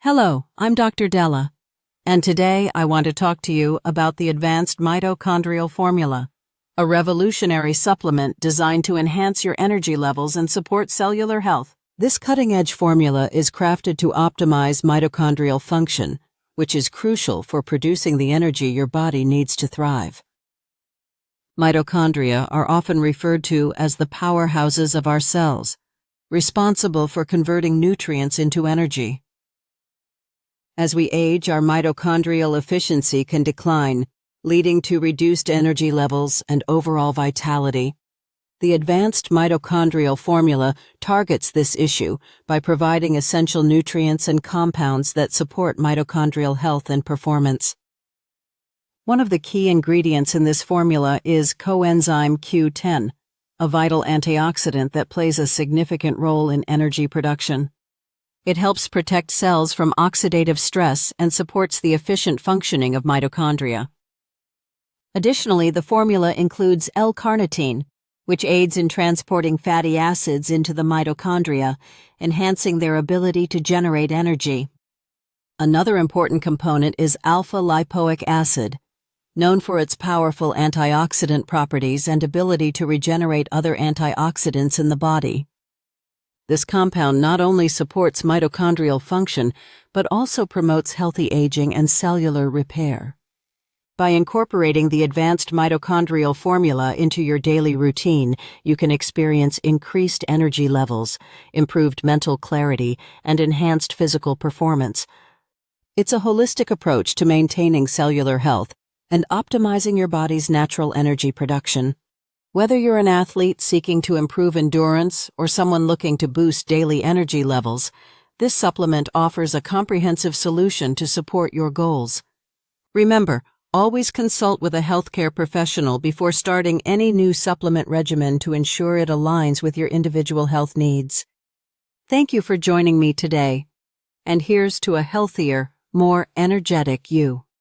Hello, I'm Dr. Della, and today I want to talk to you about the Advanced Mitochondrial Formula, a revolutionary supplement designed to enhance your energy levels and support cellular health. This cutting-edge formula is crafted to optimize mitochondrial function, which is crucial for producing the energy your body needs to thrive. Mitochondria are often referred to as the powerhouses of our cells, responsible for converting nutrients into energy. As we age, our mitochondrial efficiency can decline, leading to reduced energy levels and overall vitality. The Advanced Mitochondrial Formula targets this issue by providing essential nutrients and compounds that support mitochondrial health and performance. One of the key ingredients in this formula is coenzyme Q10, a vital antioxidant that plays a significant role in energy production. It helps protect cells from oxidative stress and supports the efficient functioning of mitochondria. Additionally, the formula includes L-carnitine, which aids in transporting fatty acids into the mitochondria, enhancing their ability to generate energy. Another important component is alpha-lipoic acid, known for its powerful antioxidant properties and ability to regenerate other antioxidants in the body. This compound not only supports mitochondrial function, but also promotes healthy aging and cellular repair. By incorporating the Advanced Mitochondrial Formula into your daily routine, you can experience increased energy levels, improved mental clarity, and enhanced physical performance. It's a holistic approach to maintaining cellular health and optimizing your body's natural energy production. Whether you're an athlete seeking to improve endurance or someone looking to boost daily energy levels, this supplement offers a comprehensive solution to support your goals. Remember, always consult with a healthcare professional before starting any new supplement regimen to ensure it aligns with your individual health needs. Thank you for joining me today, and here's to a healthier, more energetic you.